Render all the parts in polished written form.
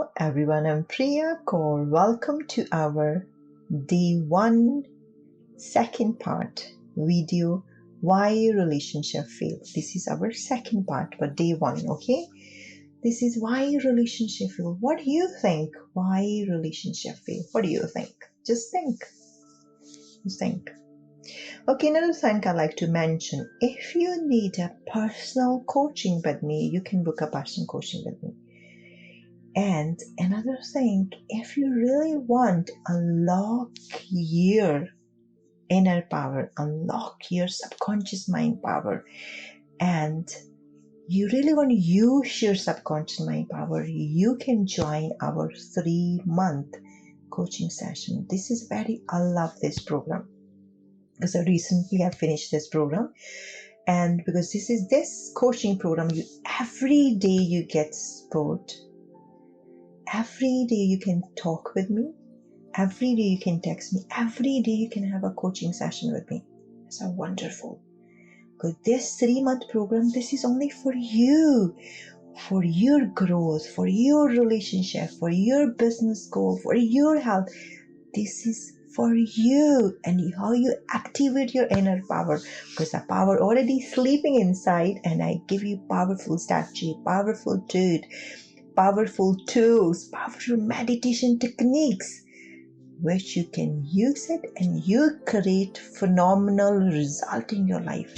Hello everyone, I'm Priya Kaur. Welcome to our day one second part video, why relationship fail. This is our second part for day one, okay? This is why relationship fail. What do you think? Why relationship fail? What do you think? Just think. Just think. Okay, another thing I like to mention, if you need a personal coaching with me, you can book a personal coaching with me. And another thing, if you really want to unlock your inner power, unlock your subconscious mind power, and you really want to use your subconscious mind power, you can join our 3-month coaching session. This is I love this program because I recently have finished this program. And because this coaching program, every day you get support. Every day you can talk with me. Every day you can text me. Every day you can have a coaching session with me. It's so wonderful. Because this 3-month program, this is only for you, for your growth, for your relationship, for your business goal, for your health. This is for you and how you activate your inner power, because the power already sleeping inside, and I give you powerful strategy, powerful dude, powerful tools, powerful meditation techniques, which you can use it and you create phenomenal result in your life.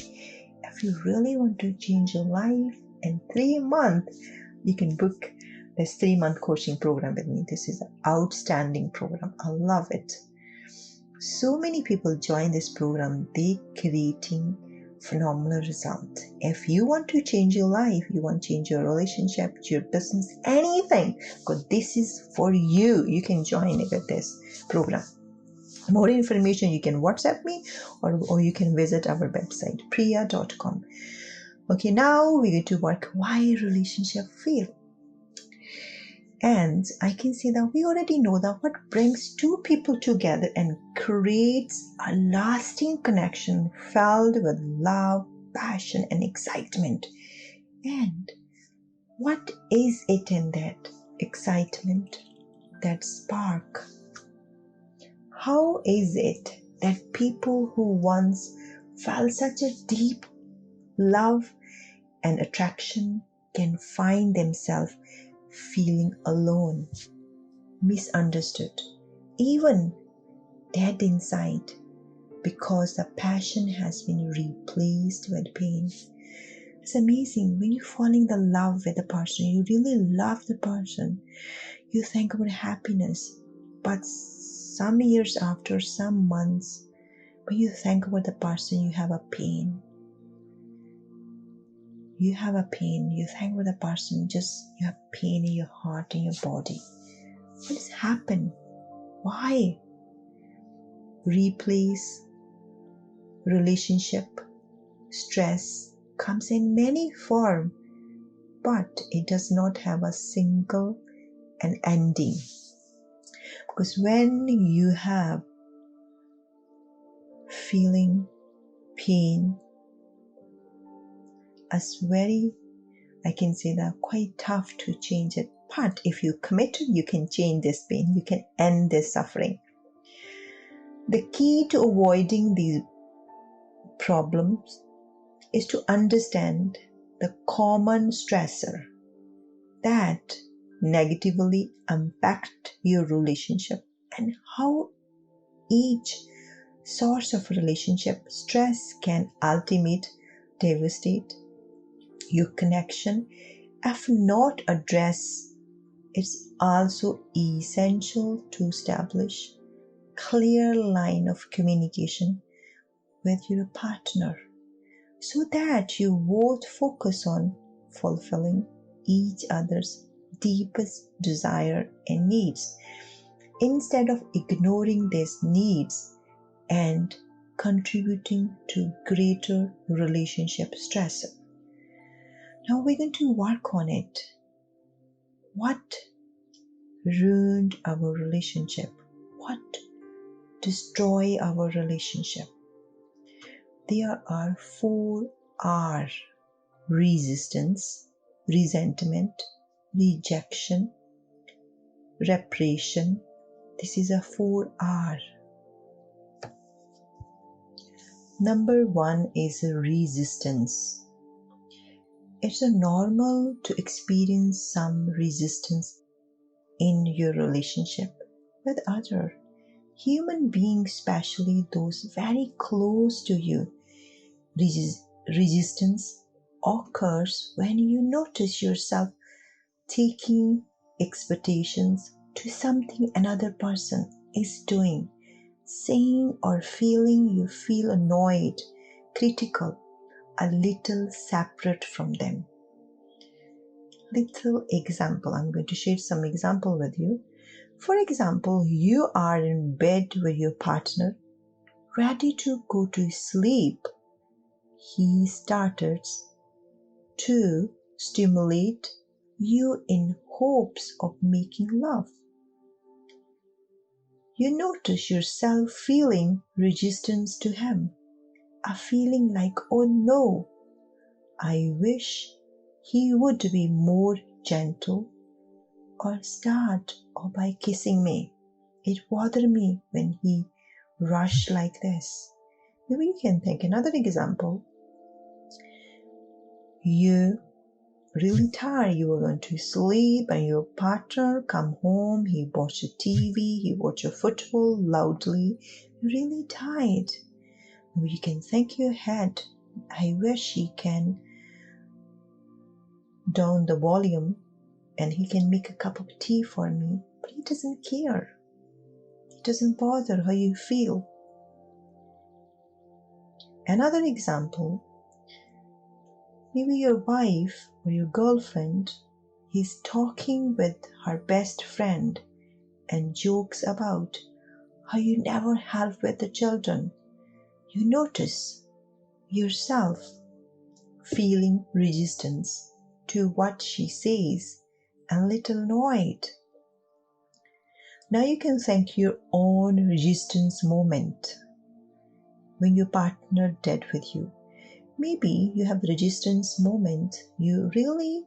If you really want to change your life in 3 months, you can book this 3-month coaching program with me. This is an outstanding program. I love it. So many people join this program, they creating phenomenal result. If you want to change your life, you want to change your relationship, your business, anything, because this is for you. You can join it with this program. More information, you can WhatsApp me or you can visit our website, priya.com. Okay, now we're going to work why relationship fail. And I can see that we already know that what brings two people together and creates a lasting connection filled with love, passion, and excitement. And what is it in that excitement, that spark? How is it that people who once felt such a deep love and attraction can find themselves feeling alone, misunderstood, even dead inside, because the passion has been replaced with pain? It's amazing when you fall in love with a person, you really love the person, you think about happiness, but some years after, some months, when you think about the person, you have a pain. You have a pain, you think about the person, just you have pain in your heart, in your body. What has happened? Why? Replace relationship, stress comes in many forms, but it does not have a single an ending. Because when you have feeling pain, I can say that quite tough to change it. But if you commit, you can change this pain, you can end this suffering. The key to avoiding these problems is to understand the common stressor that negatively impact your relationship and how each source of relationship stress can ultimately devastate your connection. If not addressed, it's also essential to establish clear line of communication with your partner so that you both focus on fulfilling each other's deepest desire and needs instead of ignoring these needs and contributing to greater relationship stress. Now we're going to work on it. What ruined our relationship? What destroyed our relationship? There are 4 R: resistance, resentment, rejection, repression. This is a 4R. Number 1 is resistance. It's normal to experience some resistance in your relationship with other human beings, especially those very close to you. Resistance occurs when you notice yourself taking expectations to something another person is doing, saying or feeling. You feel annoyed, critical, a little separate from them. Little example. I'm going to share some example with you. For example, you are in bed with your partner, ready to go to sleep. He starts to stimulate you in hopes of making love. You notice yourself feeling resistance to him, a feeling like, oh no, I wish he would be more gentle or start off by kissing me. It bothers me when he rushes like this. Maybe you can take another example. You really tired, you were going to sleep, and your partner come home, he watch TV, he watch football loudly. You're really tired. You can think your head, I wish he can down the volume and he can make a cup of tea for me, but he doesn't care. It doesn't bother how you feel. Another example, maybe your wife or your girlfriend is talking with her best friend and jokes about how you never help with the children. You notice yourself feeling resistance to what she says, a little annoyed. Now you can think your own resistance moment when your partner did with you. Maybe you have resistance moment. You really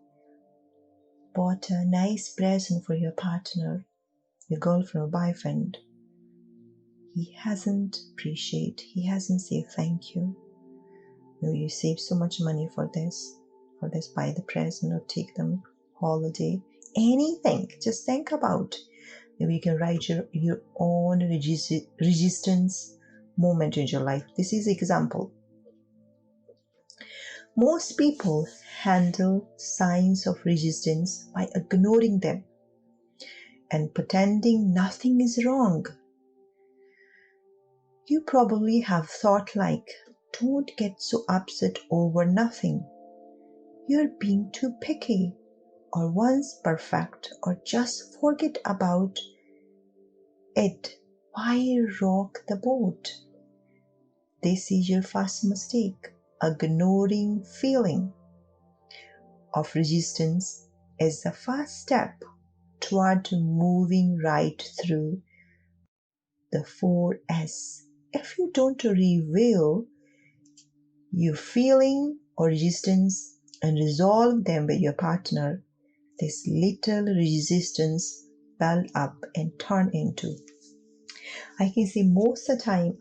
bought a nice present for your partner, your girlfriend or boyfriend. He hasn't appreciated, he hasn't said thank you. Maybe you saved so much money for this, buy the present or take them holiday. Anything, just think about. Maybe you can write your own resistance moment in your life. This is example. Most people handle signs of resistance by ignoring them and pretending nothing is wrong. You probably have thought like, don't get so upset over nothing. You're being too picky, or once perfect, or just forget about it. Why rock the boat? This is your first mistake. Ignoring feeling of resistance is the first step toward moving right through the 4S. If you don't reveal your feeling or resistance and resolve them with your partner, this little resistance build up and turn into. I can say most of the time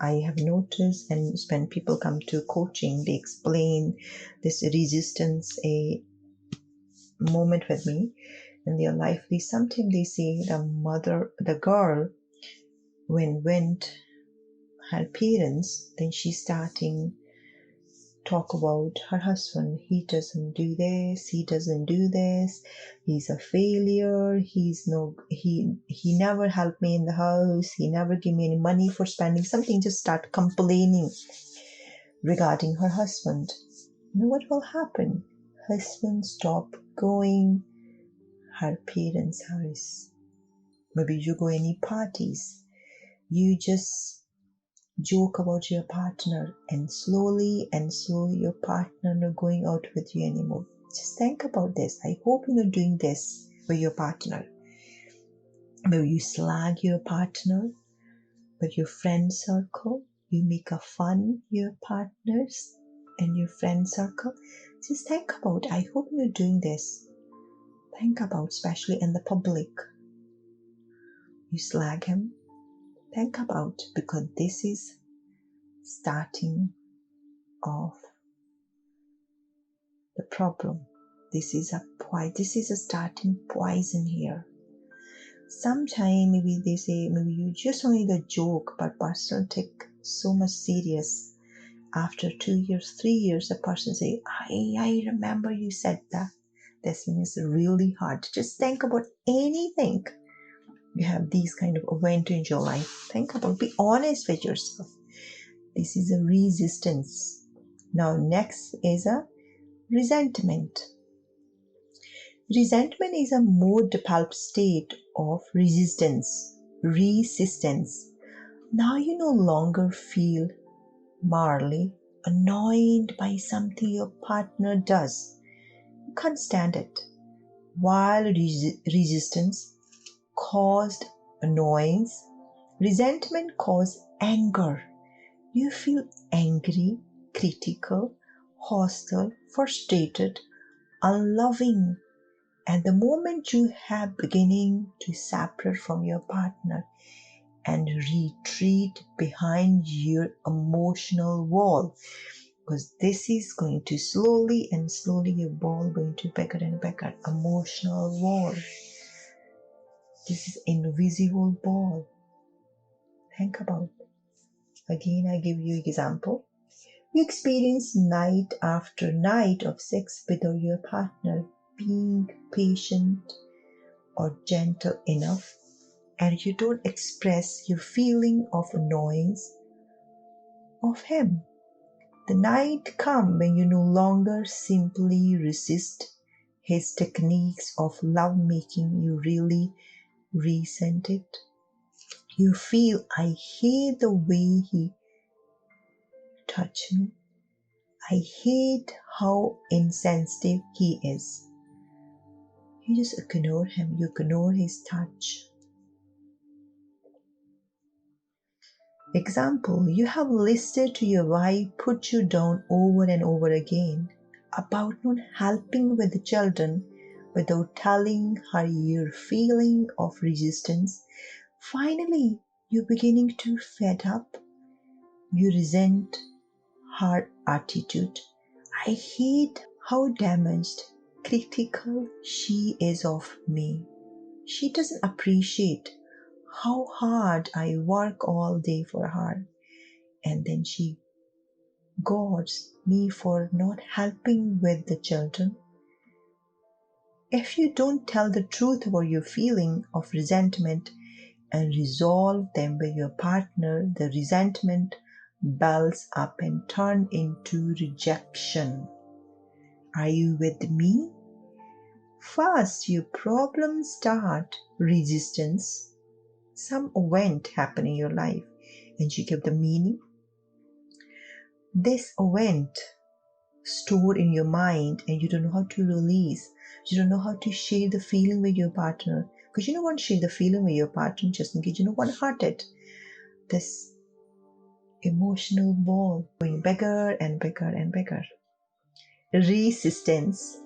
I have noticed, and when people come to coaching, they explain this resistance a moment with me in their life. Sometimes they say the girl, when went her parents, then she's starting talk about her husband. He doesn't do this, he's a failure, he never helped me in the house, he never gave me any money for spending something. Just start complaining regarding her husband. You know what will happen? Husband stop going her parents' house. Maybe you go any parties, you just joke about your partner, and slowly your partner not going out with you anymore. Just think about this. I hope you're not doing this with your partner. Maybe you slag your partner with your friend circle. You make a fun your partners and your friend circle. Just think about, I hope you're doing this. Think about, especially in the public, you slag him. Think about, because this is starting of the problem. This is a starting poison here. Sometimes maybe they say, maybe you just only the joke, but person take so much serious. After 2 years, 3 years, a person say, I remember you said that. This means really hard. Just think about anything. You have these kind of event in your life. Think about, be honest with yourself. This is a resistance. Now next is a resentment. Resentment is a more developed state of resistance. Now you no longer feel morally annoyed by something your partner does. You can't stand it. While resistance caused annoyance, resentment caused anger. You feel angry, critical, hostile, frustrated, unloving. And the moment you have beginning to separate from your partner and retreat behind your emotional wall, because this is going to slowly your ball going to bigger and bigger. Emotional wall. This is invisible ball. Think about. Again, I give you example. You experience night after night of sex without your partner being patient or gentle enough, and you don't express your feeling of annoyance of him. The night comes when you no longer simply resist his techniques of love making, you really resent it. You feel, I hate the way he touched me. I hate how insensitive he is. You just ignore him, you ignore his touch. Example, you have listened to your wife put you down over and over again about not helping with the children without telling her your feeling of resistance. Finally, you're beginning to fed up. You resent her attitude. I hate how damaged, critical she is of me. She doesn't appreciate how hard I work all day for her, and then she goads me for not helping with the children. If you don't tell the truth about your feeling of resentment and resolve them with your partner, the resentment builds up and turns into rejection. Are you with me? First, your problems start resistance. Some event happen in your life and you give the meaning. This event stored in your mind and you don't know how to release. You don't know how to share the feeling with your partner, because you don't want to share the feeling with your partner just in case you don't want to hurt it. This emotional ball going bigger and bigger and bigger. Resistance,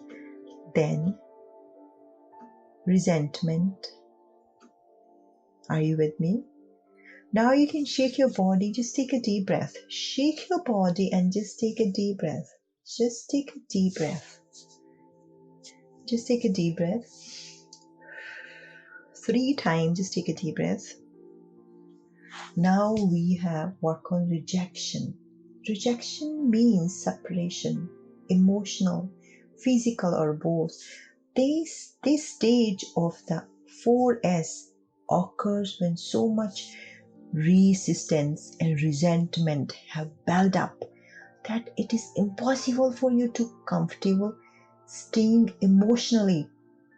then resentment. Are you with me? Now you can shake your body. Just take a deep breath. Shake your body and just take a deep breath. Just take a deep breath. Just take a deep breath. 3 times, just take a deep breath. Now we have work on rejection. Rejection means separation, emotional, physical, or both. This stage of the 4S occurs when so much resistance and resentment have built up that it is impossible for you to comfortable staying emotionally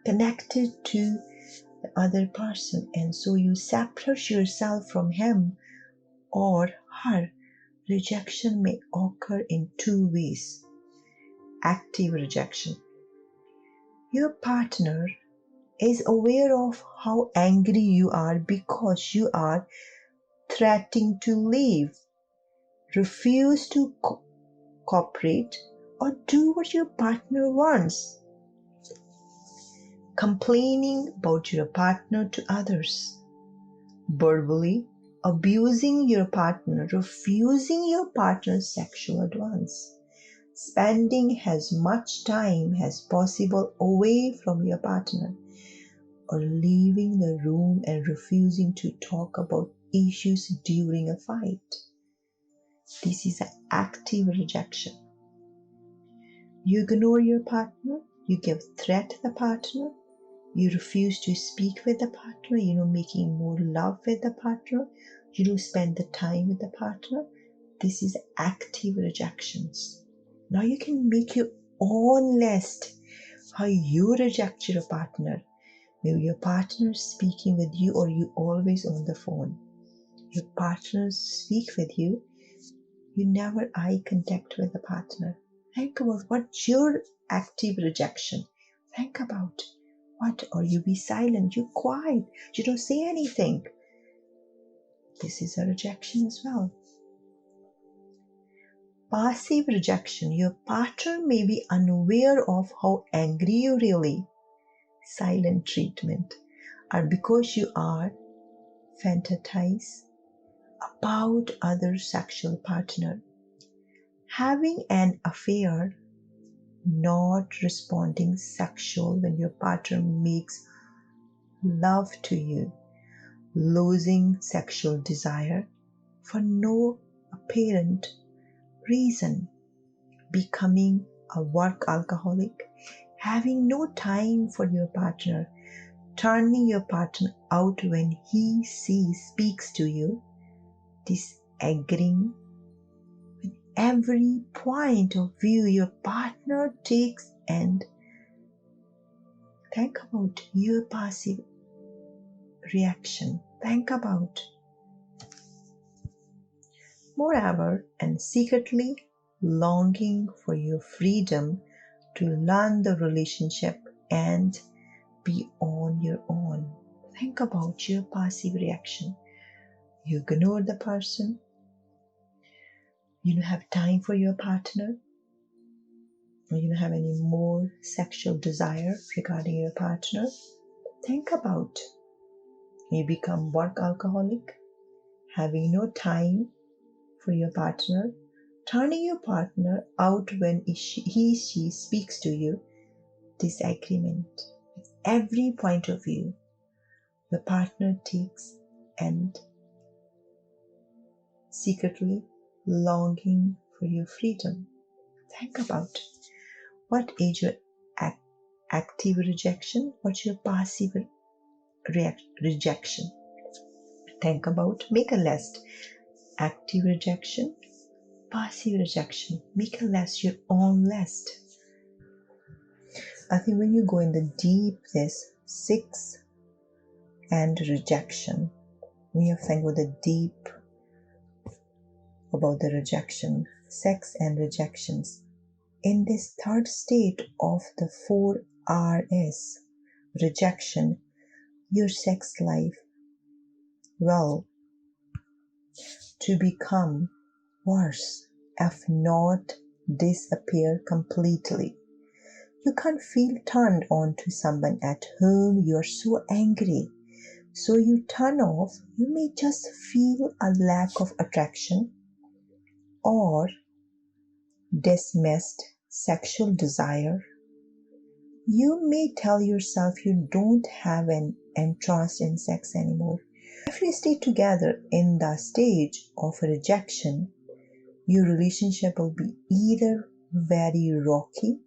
connected to the other person, and so you separate yourself from him or her. Rejection may occur in 2 ways. Active rejection. Your partner is aware of how angry you are because you are threatening to leave, refuse to cooperate, or do what your partner wants. complaining about your partner to others, verbally abusing your partner, refusing your partner's sexual advance, spending as much time as possible away from your partner, or leaving the room and refusing to talk about issues during a fight. This is an active rejection. You ignore your partner, you give threat to the partner, you refuse to speak with the partner, making more love with the partner, you don't spend the time with the partner. This is active rejections. Now you can make your own list how you reject your partner. Maybe your partner is speaking with you or you always on the phone. Your partners speak with you, you never eye contact with the partner. Think about what's your active rejection. Think about what, or you be silent, you quiet, you don't say anything. This is a rejection as well. Passive rejection. Your partner may be unaware of how angry you really. Silent treatment. Or because you are fantasize about other sexual partner. Having an affair, not responding sexual when your partner makes love to you, losing sexual desire for no apparent reason, becoming a work alcoholic, having no time for your partner, turning your partner out when he speaks to you, disagreeing with every point of view your partner takes, and think about your passive reaction. Think about. Moreover, and secretly longing for your freedom to learn the relationship and be on your own. Think about your passive reaction. You ignore the person. You don't have time for your partner. You don't have any more sexual desire regarding your partner. Think about. You become work alcoholic, having no time for your partner, turning your partner out when she speaks to you, disagreement with every point of view the partner takes, and secretly longing for your freedom. Think about what is your active rejection, what's your passive rejection. Think about, make a list. Active rejection, passive rejection. Make a list, your own list. I think when you go in the deep, this 6 and rejection, when you think with the deep about the rejection, sex and rejections, in this third state of the 4 Rs, rejection, your sex life will to become worse, if not disappear completely. You can't feel turned on to someone at whom you are so angry, so you turn off. You may just feel a lack of attraction or dismissed sexual desire. You may tell yourself you don't have an interest in sex anymore. If you stay together in the stage of rejection, your relationship will be either very rocky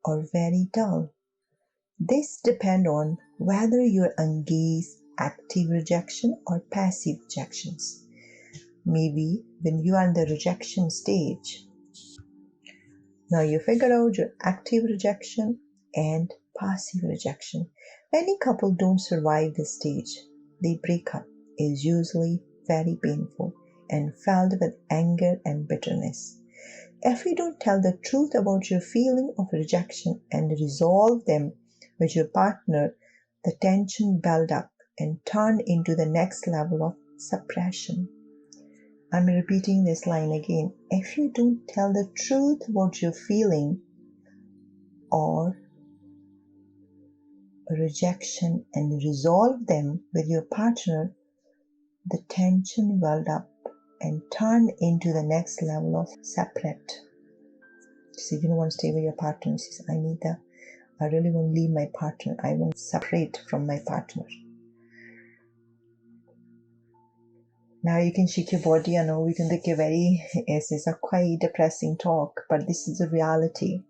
or very dull. This depends on whether you're engaged active rejection or passive rejections. Maybe when you are in the rejection stage, now you figure out your active rejection and passive rejection. Many couples don't survive this stage. They break up. Is usually very painful and filled with anger and bitterness. If you don't tell the truth about your feeling of rejection and resolve them with your partner, the tension build up and turn into the next level of suppression. I'm repeating this line again. If you don't tell the truth about your feeling or rejection and resolve them with your partner, the tension welled up and turned into the next level of separate. So you don't want to stay with your partner. She says, I really want to leave my partner. I want to separate from my partner. Now you can shake your body. I know we can think it's a quite depressing talk, but this is a reality.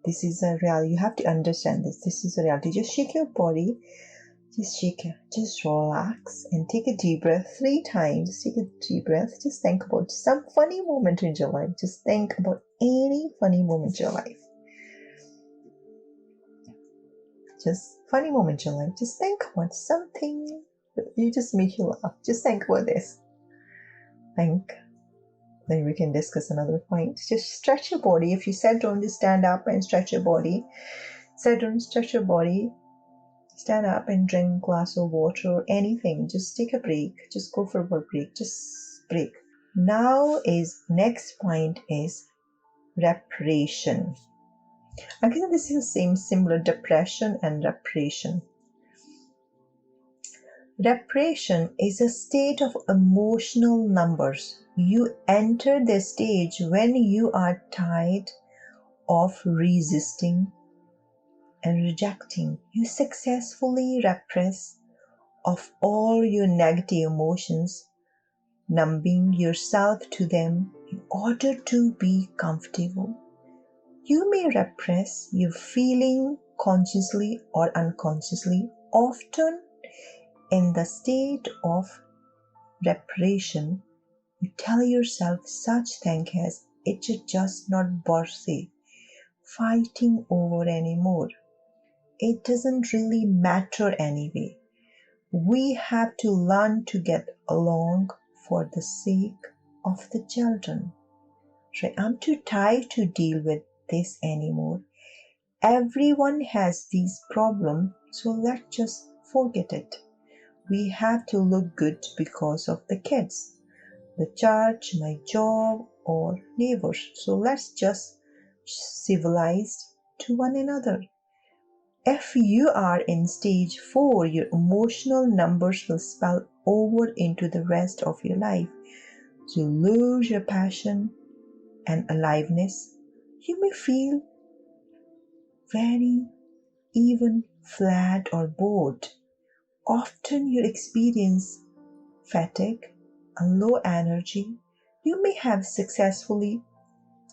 This is a reality. You have to understand this. This is a reality. Just shake your body. Just relax and take a deep breath 3 times. Just take a deep breath. Just think about some funny moment in your life. Just think about any funny moment in your life. Just funny moment in your life. Just think about something you just make you laugh. Just think about this. Think. Then we can discuss another point. Just stretch your body. If you sat down, just stand up and stretch your body. Sit down, stretch your body. Stand up and drink a glass of water or anything. Just take a break. Just go for a break. Just break. Now next point is reparation. Again, this is the same similar depression and reparation. Reparation is a state of emotional numbers. You enter the stage when you are tired of resisting and rejecting. You successfully repress of all your negative emotions, numbing yourself to them in order to be comfortable. You may repress your feeling consciously or unconsciously. Often in the state of reparation, you tell yourself such things as, it's just not worth it fighting over anymore. It doesn't really matter anyway. We have to learn to get along for the sake of the children. Right? I'm too tired to deal with this anymore. Everyone has these problems, so let's just forget it. We have to look good because of the kids, the church, my job, or neighbors. So let's just civilize to one another. If you are in stage 4, your emotional numbers will spill over into the rest of your life. You lose your passion and aliveness. You may feel very even flat or bored. Often you experience fatigue and low energy. You may have successfully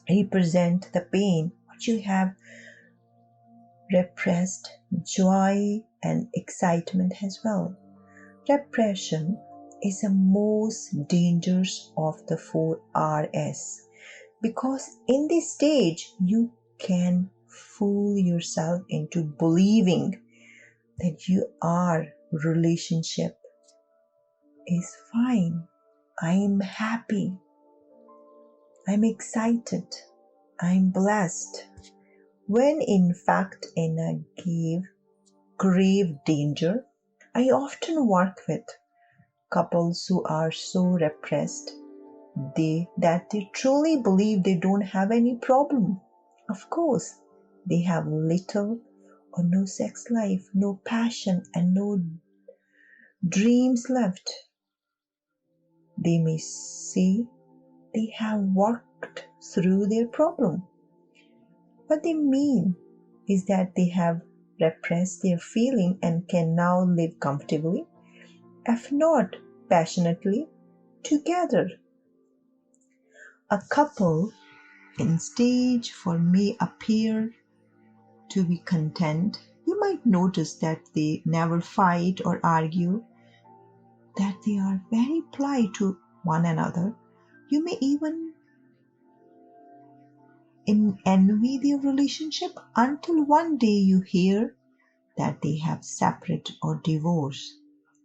represent the pain, but you have repressed joy and excitement as well. Repression is the most dangerous of the 4 Rs, because in this stage you can fool yourself into believing that your relationship is fine. I'm happy. I'm excited. I'm blessed. When in fact in a grave danger. I often work with couples who are so repressed that they truly believe they don't have any problem. Of course, they have little or no sex life, no passion, and no dreams left. They may say they have worked through their problem. What they mean is that they have repressed their feeling and can now live comfortably, if not passionately, together. A couple in stage 4 may appear to be content. You might notice that they never fight or argue, that they are very polite to one another. You may even envy their relationship until one day you hear that they have separate or divorced.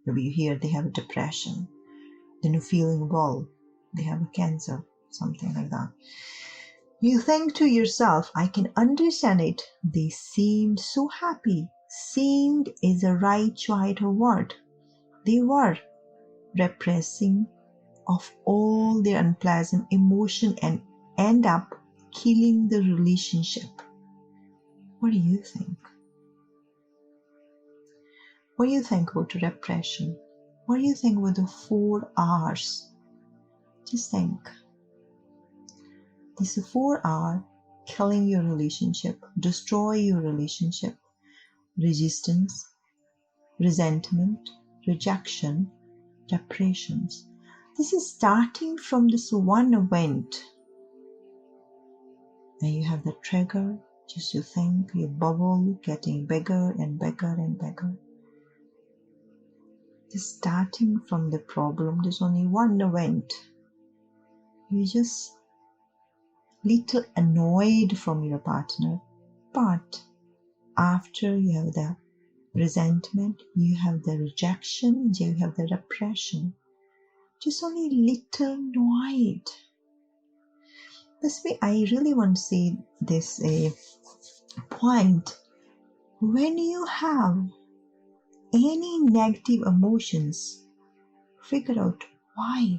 Maybe you hear they have a depression, then you feeling well, they have a cancer, something like that. You think to yourself, I can understand it. They seemed so happy. Seemed is the right choice of word. They were repressing of all their unpleasant emotion and end up killing the relationship. What do you think? What do you think about repression? What do you think about the 4 R's? Just think. This 4R killing your relationship, destroy your relationship, resistance, resentment, rejection, repressions. This is starting from this one event. And you have the trigger, just you think, your bubble getting bigger and bigger and bigger. Just starting from the problem, there's only one event. You just little annoyed from your partner, but after you have the resentment, you have the rejection, you have the repression. Just only little annoyed. That's why I really want to say this point. When you have any negative emotions, figure out why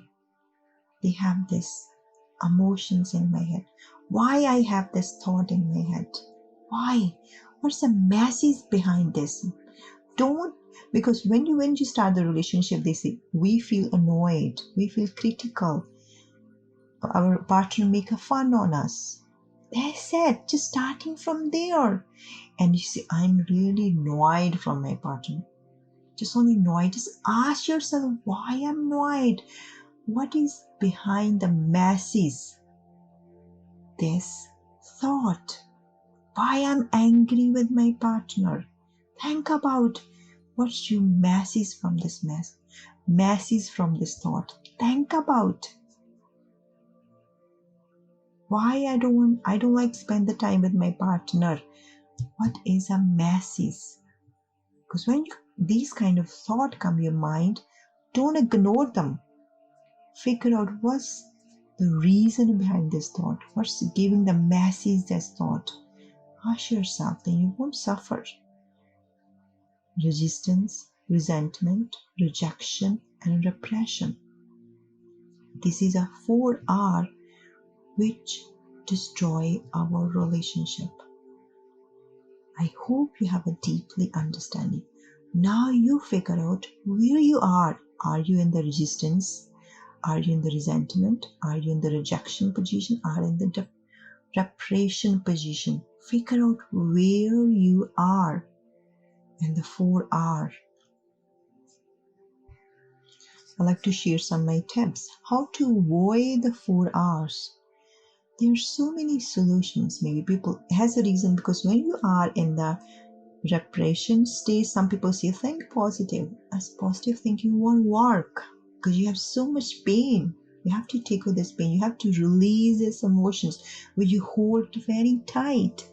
they have this emotions in my head. Why I have this thought in my head. Why? What's the message behind this? Don't, because when you start the relationship, they say, we feel annoyed, we feel critical. Our partner make a fun on us. They said, just starting from there. And you say, I'm really annoyed from my partner. Just only annoyed. Just ask yourself, why I'm annoyed? What is behind the masses? This thought. Why I'm angry with my partner? Think about what's your masses from this mess. Masses from this thought. Think about why I don't like spend the time with my partner. What is a masses? Because when these kind of thought come your mind, don't ignore them. Figure out what's the reason behind this thought. What's giving the masses this thought? Ask yourself, then you won't suffer. Resistance, resentment, rejection, and repression. This is a 4R which destroy our relationship. I hope you have a deeply understanding. Now you figure out where you are. Are you in the resistance? Are you in the resentment? Are you in the rejection position? Are you in the repression position? Figure out where you are in the 4R. I'd like to share some of my tips. How to avoid the 4Rs. There are so many solutions. Maybe people has a reason, because when you are in the repression stage, some people say think positive. As positive thinking won't work because you have so much pain. You have to take out this pain. You have to release these emotions which you hold very tight.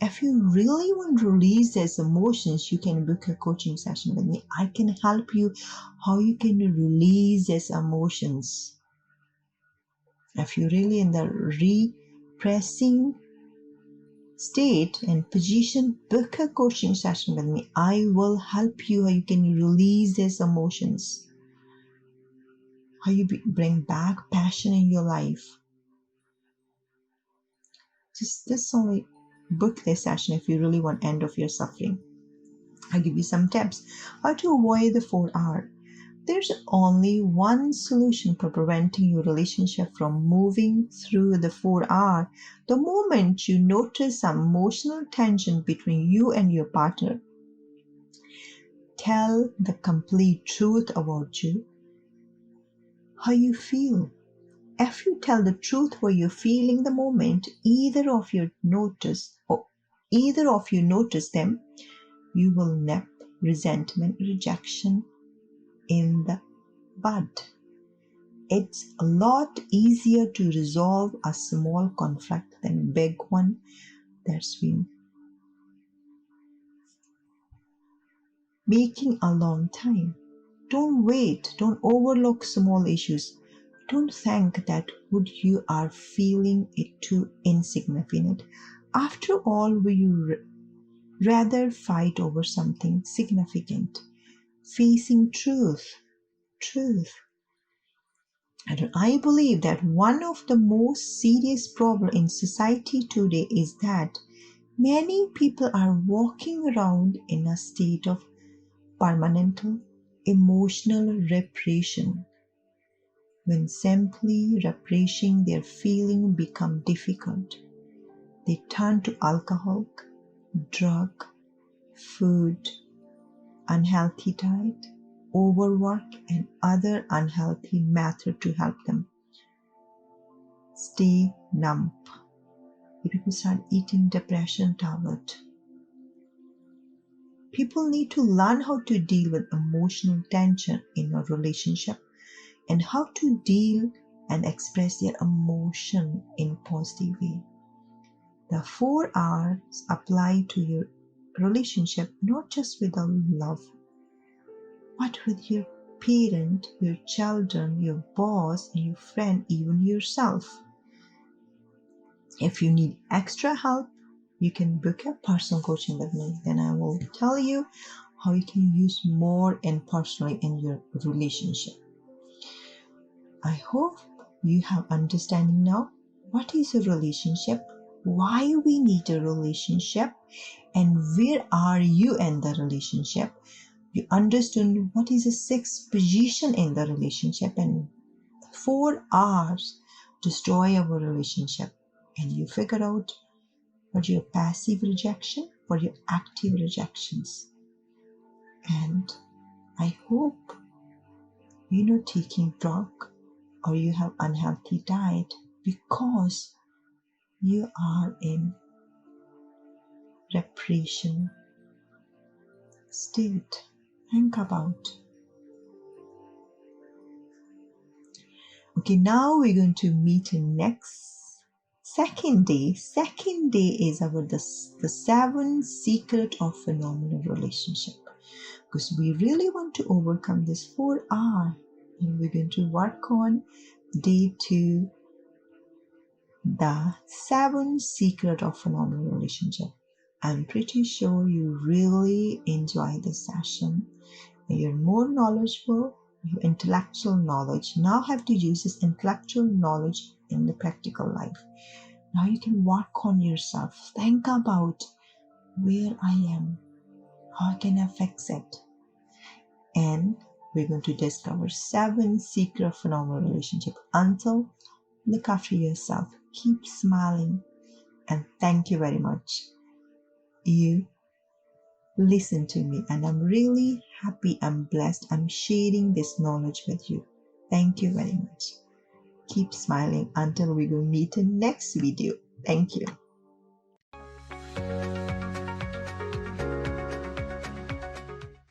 If you really want to release these emotions, you can book a coaching session with me. I can help you how you can release these emotions. If you're really in the repressing state and position, book a coaching session with me. I will help you how you can release these emotions. How you bring back passion in your life. Just only book this session if you really want end of your suffering. I'll give you some tips. How to avoid the 4R. There's only one solution for preventing your relationship from moving through the 4R. The moment you notice some emotional tension between you and your partner, tell the complete truth about you, how you feel. If you tell the truth what you're feeling the moment, either of you notice them, you will nip resentment, rejection in the bud. It's a lot easier to resolve a small conflict than a big one that's been making a long time. Don't wait. Don't overlook small issues. Don't think that what you are feeling is too insignificant. After all, will you rather fight over something significant? Facing truth. And I believe that one of the most serious problems in society today is that many people are walking around in a state of permanent emotional repression. When simply repressing their feeling become difficult, they turn to alcohol, drug, food, unhealthy diet, overwork, and other unhealthy methods to help them stay numb. People start eating depression tablet. People need to learn how to deal with emotional tension in a relationship and how to deal and express their emotion in positive way. The 4 R's apply to your relationship not just with a love, but with your parent, your children, your boss, and your friend, even yourself. If you need extra help, you can book a personal coaching with me. Then I will tell you how you can use more and personally in your relationship. I hope you have understanding now. What is a relationship? Why we need a relationship? And where are you in the relationship? You understand what is the 6th position in the relationship, and 4 R's destroy our relationship. And you figure out what your passive rejection, what your active rejections. And I hope you're not taking drug or you have unhealthy diet because you are in repression state. Think about. Okay, now we're going to meet in next second day. Second day is about the 7 secret of phenomenal relationship, because we really want to overcome this 4 R, and we're going to work on day 2, the 7 secret of phenomenal relationship. I'm pretty sure you really enjoy this session. You're more knowledgeable. Your intellectual knowledge now have to use this intellectual knowledge in the practical life. Now you can work on yourself. Think about where I am. How can I fix it? And we're going to discover 7 secret of phenomenal relationship. Until, look after yourself. Keep smiling. And thank you very much. You listen to me, and I'm really happy and blessed. I'm sharing this knowledge with you. Thank you very much. Keep smiling until we will meet in next video. Thank you.